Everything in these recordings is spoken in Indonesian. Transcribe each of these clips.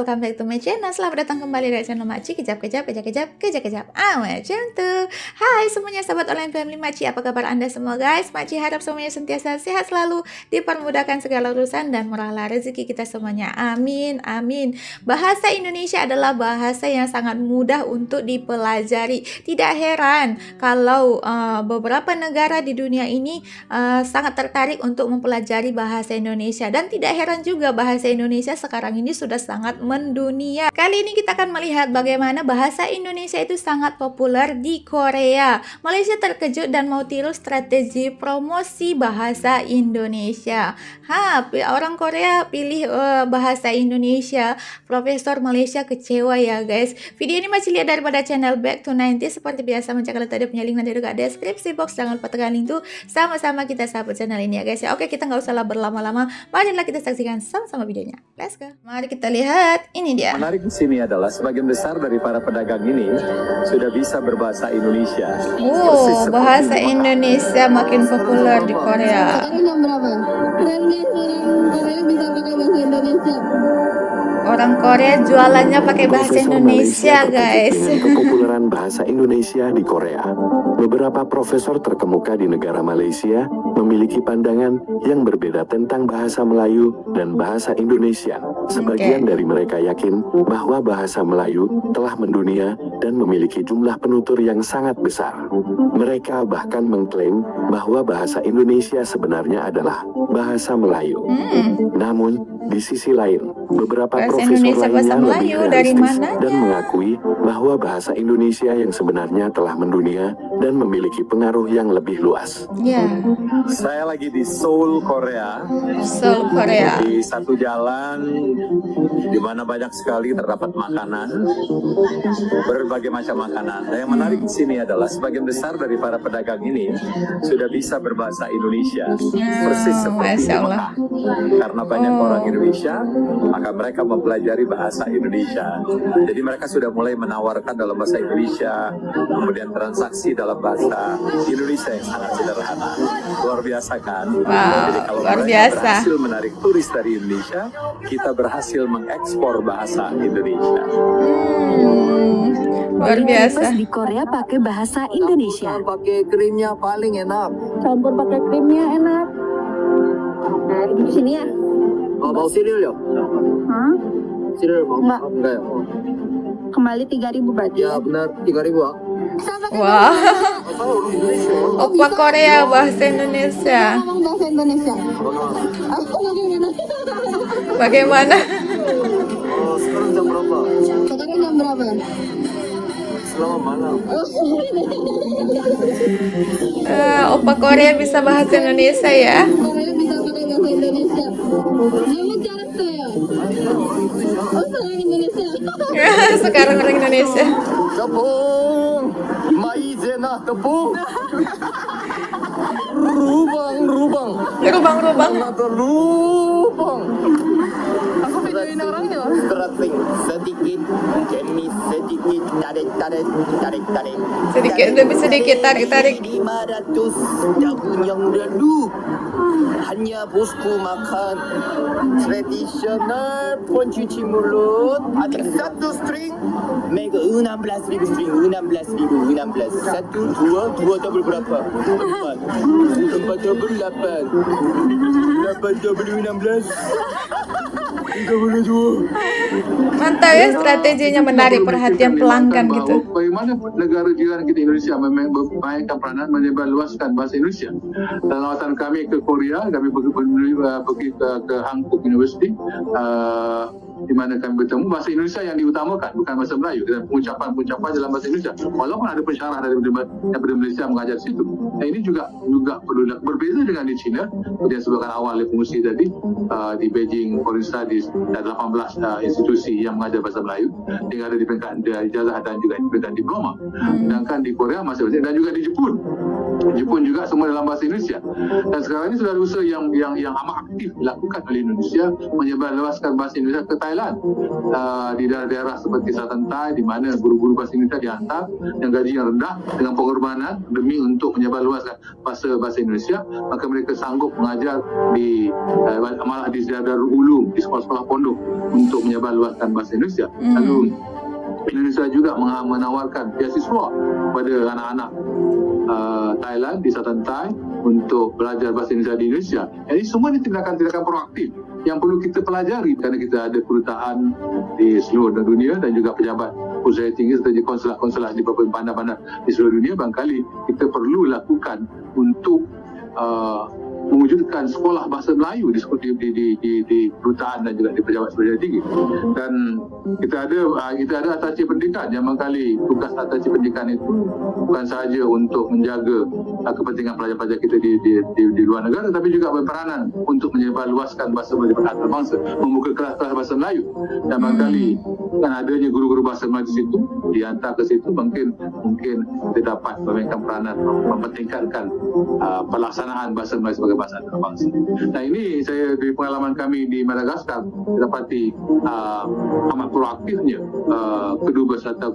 welcome back to my channel. Selamat datang kembali dari channel Makci. Kejap. Macam tuh. Hai semuanya sahabat online family Makci. Apa kabar anda semua guys? Makci harap semuanya sentiasa sehat selalu, dipermudahkan segala urusan dan murahlah rezeki kita semuanya. Amin. Bahasa Indonesia adalah bahasa yang sangat mudah untuk dipelajari. Tidak heran kalau beberapa negara di dunia ini sangat tertarik untuk mempelajari bahasa Indonesia, dan tidak heran juga bahasa Indonesia sekarang ini sudah sangat mendunia. Kali ini kita akan melihat bagaimana bahasa Indonesia itu sangat populer di Korea. Malaysia terkejut dan mau tiru strategi promosi bahasa Indonesia. Orang Korea pilih bahasa Indonesia. Profesor Malaysia kecewa ya guys. Video ini masih lihat daripada channel Back to 90. Seperti biasa, kalau tadi punya link nanti dekat deskripsi box. Jangan lupa tekan link tuh. Sama-sama kita sahabat channel ini ya guys ya. Oke, kita nggak usah berlama-lama. Marilah kita saksikan sama-sama videonya. Let's go. Mari kita lihat. Ini dia. Menarik di sini adalah sebagian besar dari para pedagang ini sudah bisa berbahasa Indonesia. Bahasa Indonesia makin populer di Korea. Sekarang jam berapa? Keren nih, orang Korea bisa pakai bahasa Indonesia. Orang Korea jualannya pakai bahasa Indonesia guys. Kepopuleran bahasa Indonesia di Korea. Beberapa profesor terkemuka di negara Malaysia memiliki pandangan yang berbeda tentang bahasa Melayu dan bahasa Indonesia. Sebagian dari mereka yakin bahwa bahasa Melayu telah mendunia dan memiliki jumlah penutur yang sangat besar. Mereka bahkan mengklaim bahwa bahasa Indonesia sebenarnya adalah bahasa Melayu. Namun, di sisi lain, beberapa profesor lainnya lebih realistis dan mengakui bahwa bahasa Indonesia yang sebenarnya telah mendunia dan memiliki pengaruh yang lebih luas. Saya lagi di Seoul, Korea. Di satu jalan di mana banyak sekali terdapat makanan, berbagai macam makanan. Dan yang menarik di sini adalah sebagian besar dari para pedagang ini sudah bisa berbahasa Indonesia, persis seperti di Mekah. Karena banyak orang Indonesia, maka mereka mempelajari bahasa Indonesia. Jadi mereka sudah mulai menawarkan dalam bahasa Indonesia, kemudian transaksi dalam bahasa Indonesia yang sangat sederhana. Luar biasa kan? Jadi kalau mereka berhasil menarik turis dari Indonesia, kita berhasil mengekspor bahasa Indonesia. Luar biasa. Di Korea pakai bahasa Indonesia. Pakai krimnya paling enak. Campur pakai krimnya enak. Nah, di sini ya. Mau cereal ya? Cereal mau? Enggak ya? Kembali 3.000 berarti. Ya benar, 3.000 ah. Wah. Opa Korea bahasa Indonesia. Ngomong bahasa Indonesia. Bagaimana? Sekarang jam berapa? Sekarang jam berapa? Selamat malam. Opa Korea bisa bahasa Indonesia ya. Korea bisa pakai bahasa Indonesia. Kamu cara saya. Sekarang Indonesia. Sekarang orang Indonesia. Tepung, maizena tepung. Rubang. Atau lubang. Aku videoin orangnya. Stretching sedikit, Jenny sedikit, tarik. Sedikit demi sedikit, tarik. 500 jagung yang redup. Hanya bosku makan tradisional pencuci mulut. Ada satu string, mega 16.000 string, 16.000. 1, 2 double berapa? 4 double 8 double 16. 32. Mantap ya, strateginya menarik perhatian pelanggan gitu. Bagaimana negara jiran kita Indonesia memainkan peranan menyebarluaskan bahasa Indonesia. Dalam lawatan kami ke Korea, kami pergi ke Hankook University, di mana kami bertemu bahasa Indonesia yang diutamakan, bukan bahasa Melayu, dan pengucapan dalam bahasa Indonesia. Walaupun ada pensyarah dari Malaysia mengajar di situ. Nah, ini juga perlu berbeza dengan di China. Seperti yang sebutkan awal oleh pengusi tadi, di Beijing Foreign Studies ada 18 institusi yang mengajar bahasa Melayu, tinggal ada di peringkat ijazah dan juga di peringkat diploma. Sedangkan di Korea masih berbeza, dan juga di Jepun juga semua dalam bahasa Indonesia. Dan sekarang ini sudah ada usaha yang amat aktif dilakukan oleh Indonesia menyebarluaskan bahasa Indonesia ke Thailand, di daerah-daerah seperti Selatan Thai, di mana guru-guru bahasa Indonesia dihantar yang gajinya rendah dengan pengorbanan demi untuk menyebarluaskan bahasa Indonesia, maka mereka sanggup mengajar malah di Darul Ulum, di sekolah-sekolah pondok untuk menyebarluaskan bahasa Indonesia. Lalu Indonesia juga menawarkan beasiswa kepada anak-anak Thailand di Selatan Thai untuk belajar bahasa Indonesia di Indonesia. Jadi semua ini tindakan-tindakan proaktif yang perlu kita pelajari, kerana kita ada kedutaan di seluruh dunia dan juga pejabat usaha tinggi serta konsulat-konsulat di beberapa bandar-bandar di seluruh dunia. Barangkali kita perlu lakukan untuk mewujudkan sekolah bahasa Melayu di kedutaan dan juga di pejabat usaha tinggi. Dan kita ada atasci pendidikan yang barangkali tugas atasci pendidikan itu bukan sahaja untuk menjaga kepentingan pelajar-pelajar kita di luar negara, tapi juga berperanan untuk menyebarluaskan bahasa Melayu antarabangsa, membuka kelas-kelas bahasa Melayu. Dan barangkali dengan adanya guru-guru bahasa Melayu di situ, dihantar ke situ, mungkin kita dapat memainkan peranan mempentingkan pelaksanaan bahasa Melayu sebagai bahasa antarabangsa. Nah, ini saya dari pengalaman kami di Madagaskar dapati amat proaktifnya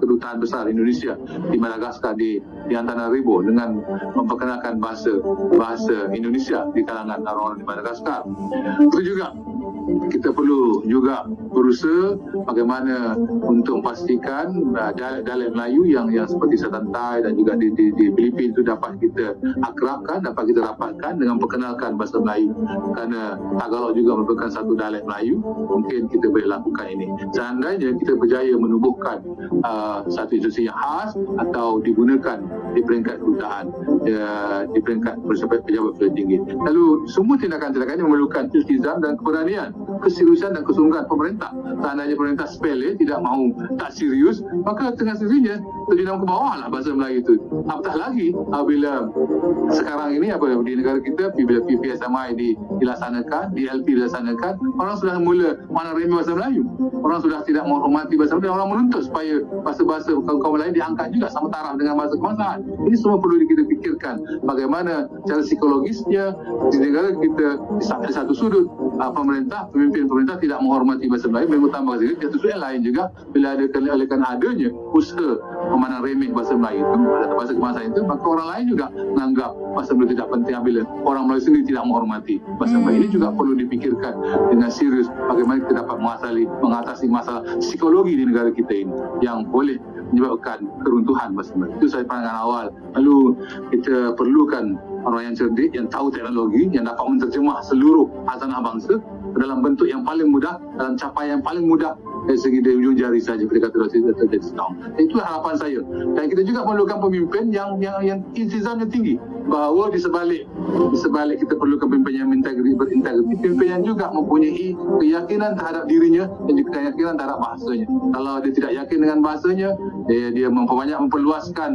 kedutaan besar Indonesia di Madagaskar di Antananarivo dengan memperkenalkan bahasa Indonesia di kalangan orang-orang di Madagaskar. Itu juga kita perlu juga berusaha bagaimana untuk memastikan dialek Melayu yang seperti Selatan Thai dan juga di Filipina itu dapat kita akrabkan, dapat kita rapatkan dengan perkenalkan bahasa Melayu. Kerana Tagalog juga merupakan satu dialek Melayu, mungkin kita boleh lakukan ini. Seandainya kita berjaya menubuhkan satu institusi yang khas atau digunakan di peringkat kedutaan, di peringkat pejabat tinggi. Lalu semua tindakan-tindakan yang memerlukan iltizam dan keberanian, keseriusan dan kesungguhan pemerintah. Seandainya pemerintah sepele, tidak mahu, tak serius, maka tengah sendirinya terjunam ke bawah lah bahasa Melayu itu. Apatah lagi apabila sekarang ini di negara kita, bila PPSMI dilaksanakan, DLP dilaksanakan, orang sudah mula mana remeh bahasa Melayu. Orang sudah tidak menghormati bahasa Melayu, orang menuntut supaya bahasa-bahasa kaum lain diangkat juga sama taraf dengan bahasa kebangsaan. Ini semua perlu kita fikirkan bagaimana cara psikologisnya di negara kita di satu sudut pemimpin pemerintah tidak menghormati bahasa Melayu, mengutamakan bahasa Inggris. Di satu sudut lain juga bila adanya usaha memandang remeh bahasa Melayu itu atau bahasa kebangsaan itu, maka orang lain juga menganggap bahasa Melayu tidak penting bila orang Melayu sendiri tidak menghormati bahasa Melayu. Ini juga perlu dipikirkan dengan serius bagaimana kita dapat mengatasi masalah psikologi di negara kita ini yang boleh menyebabkan keruntuhan bahasa Melayu. Itu saya pandangan awal. Lalu kita perlukan orang yang cerdik, yang tahu teknologi, yang dapat menterjemah seluruh hazanah bangsa dalam bentuk yang paling mudah, dalam capaian yang paling mudah dari segi dari ujung jari saja ketika terjadi setahun. Itu harapan saya. Dan kita juga perlukan pemimpin yang iltizamnya tinggi, bahawa di sebalik kita perlukan pemimpin yang berintegriti, pemimpin yang juga mempunyai keyakinan terhadap dirinya dan juga keyakinan terhadap bahasanya. Kalau dia tidak yakin dengan bahasanya, dia memperluaskan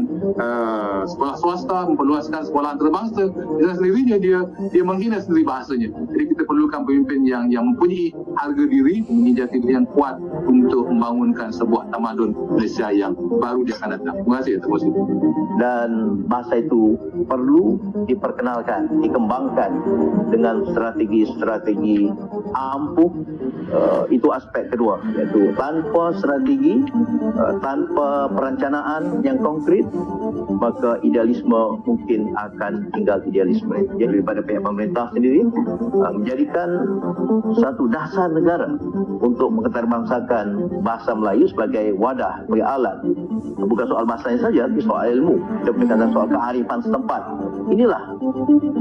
sekolah swasta, memperluaskan sekolah antarabangsa, dengan sendirinya dia menghina sendiri bahasanya. Jadi kita perlukan pemimpin yang mempunyai harga diri, mempunyai jati diri yang kuat untuk membangunkan sebuah tamadun Malaysia yang baru di akan datang. Terima kasih. Dan bahasa itu perlu diperkenalkan, dikembangkan dengan strategi-strategi ampuh. Itu aspek kedua, iaitu tanpa strategi, tanpa perencanaan yang konkret, maka idealisme mungkin akan tinggal idealisme. Jadi daripada pihak pemerintah sendiri menjadikan satu dasar negara untuk mengeterbangsakan bahasa Melayu sebagai wadah, sebagai alat. Bukan soal bahasanya saja, tapi soal ilmu. Kita berkaitan soal kearifan setempat. Inilah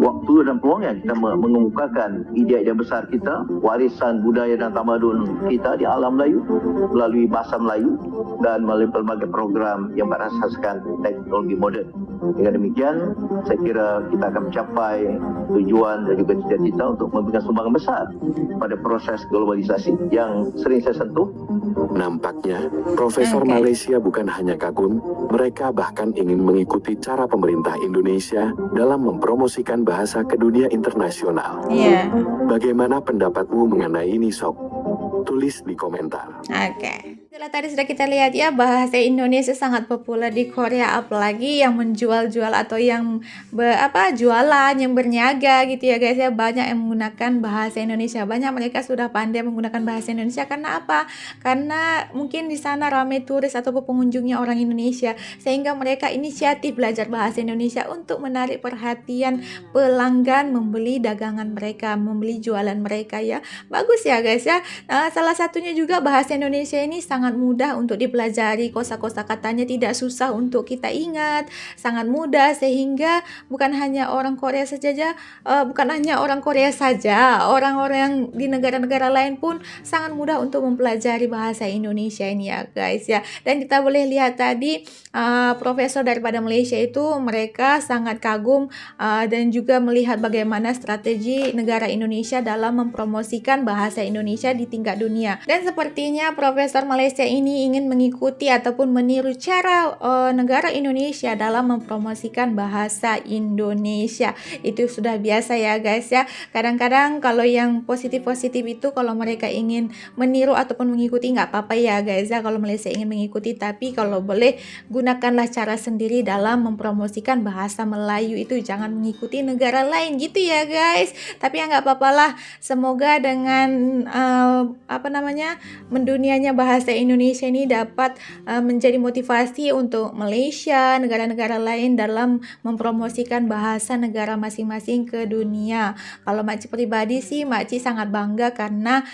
waktu dan peluang yang kita mengemukakan ide-ide besar kita, warisan budaya dan tamadun kita di alam Melayu melalui bahasa Melayu dan melalui berbagai program yang berasaskan teknologi moden. Dengan demikian, saya kira kita akan mencapai tujuan dan juga cita-cita untuk memberikan sumbangan besar pada proses globalisasi yang sering saya sentuh. Nampaknya, Profesor Malaysia bukan hanya kagum, mereka bahkan ingin mengikuti cara pemerintah Indonesia dalam mempromosikan bahasa ke dunia internasional. Bagaimana pendapatmu mengenai ini, Sob? Tulis di komentar. Oke. Itulah tadi sudah kita lihat ya, bahasa Indonesia sangat populer di Korea, apalagi yang menjual-jual atau yang jualan, yang berniaga gitu ya guys ya, banyak yang menggunakan bahasa Indonesia. Banyak mereka sudah pandai menggunakan bahasa Indonesia karena apa? Karena mungkin di sana ramai turis atau pengunjungnya orang Indonesia, sehingga mereka inisiatif belajar bahasa Indonesia untuk menarik perhatian pelanggan membeli dagangan mereka, membeli jualan mereka ya. Bagus ya guys ya. Salah satunya juga bahasa Indonesia ini sangat mudah untuk dipelajari, kosa-kosa katanya tidak susah untuk kita ingat, sangat mudah, sehingga bukan hanya orang Korea saja, orang-orang di negara-negara lain pun sangat mudah untuk mempelajari bahasa Indonesia ini ya guys ya. Dan kita boleh lihat tadi profesor daripada Malaysia itu mereka sangat kagum dan juga melihat bagaimana strategi negara Indonesia dalam mempromosikan bahasa Indonesia di tingkat dunia. Dan sepertinya Profesor Malaysia ini ingin mengikuti ataupun meniru cara negara Indonesia dalam mempromosikan bahasa Indonesia. Itu sudah biasa ya guys ya. Kadang-kadang kalau yang positif-positif itu kalau mereka ingin meniru ataupun mengikuti nggak apa-apa ya guys ya, kalau Malaysia ingin mengikuti, tapi kalau boleh gunakanlah cara sendiri dalam mempromosikan bahasa Melayu, itu jangan mengikuti negara lain gitu ya guys. Tapi ya nggak apa-apa lah, semoga dengan mendunianya bahasa Indonesia ini dapat menjadi motivasi untuk Malaysia, negara-negara lain dalam mempromosikan bahasa negara masing-masing ke dunia. Kalau makcik pribadi sih, makcik sangat bangga karena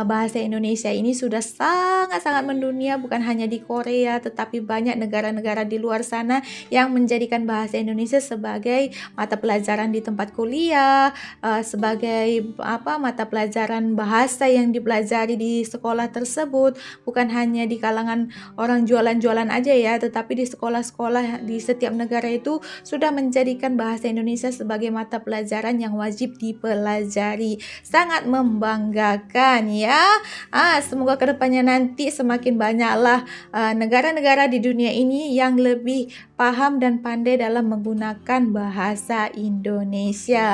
bahasa Indonesia ini sudah sangat-sangat mendunia, bukan hanya di Korea tetapi banyak negara-negara di luar sana yang menjadikan bahasa Indonesia sebagai mata pelajaran di tempat kuliah, sebagai mata pelajaran bahasa yang dipelajari di sekolah tersebut, bukan hanya di kalangan orang jualan-jualan aja ya, tetapi di sekolah-sekolah di setiap negara itu sudah menjadikan bahasa Indonesia sebagai mata pelajaran yang wajib dipelajari. Sangat membanggakan ya. Semoga kedepannya nanti semakin banyaklah negara-negara di dunia ini yang lebih paham dan pandai dalam menggunakan bahasa Indonesia.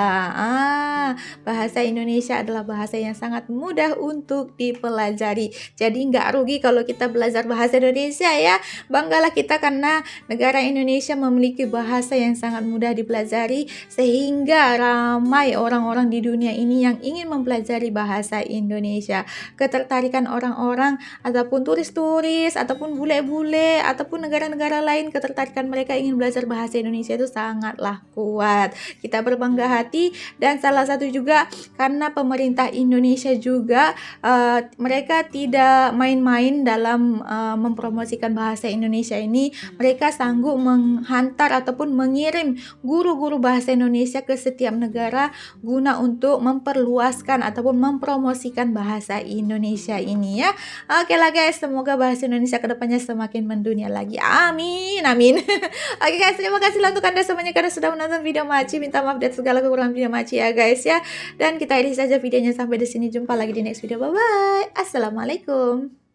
Bahasa Indonesia adalah bahasa yang sangat mudah untuk dipelajari. Jadi nggak rugi kalau kita belajar bahasa Indonesia ya. Banggalah kita karena negara Indonesia memiliki bahasa yang sangat mudah dipelajari, sehingga ramai orang-orang di dunia ini yang ingin mempelajari bahasa Indonesia. Ketertarikan orang-orang ataupun turis-turis ataupun bule-bule ataupun negara-negara lain, ketertarikan mereka ingin belajar bahasa Indonesia itu sangatlah kuat. Kita berbangga hati, dan salah satu juga karena pemerintah Indonesia juga mereka tidak main-main dalam mempromosikan bahasa Indonesia ini. Mereka sanggup menghantar ataupun mengirim guru-guru bahasa Indonesia ke setiap negara guna untuk memperluaskan ataupun mempromosikan bahasa Indonesia ini ya. Oke lah guys, semoga bahasa Indonesia kedepannya semakin mendunia lagi. Amin, amin. Oke guys, terima kasih untuk Anda semuanya karena sudah menonton video Maci. Minta maaf dan segala kekurangan video Maci ya guys ya. Dan kita akhiri saja videonya sampai di sini. Jumpa lagi di next video. Bye bye. Assalamualaikum.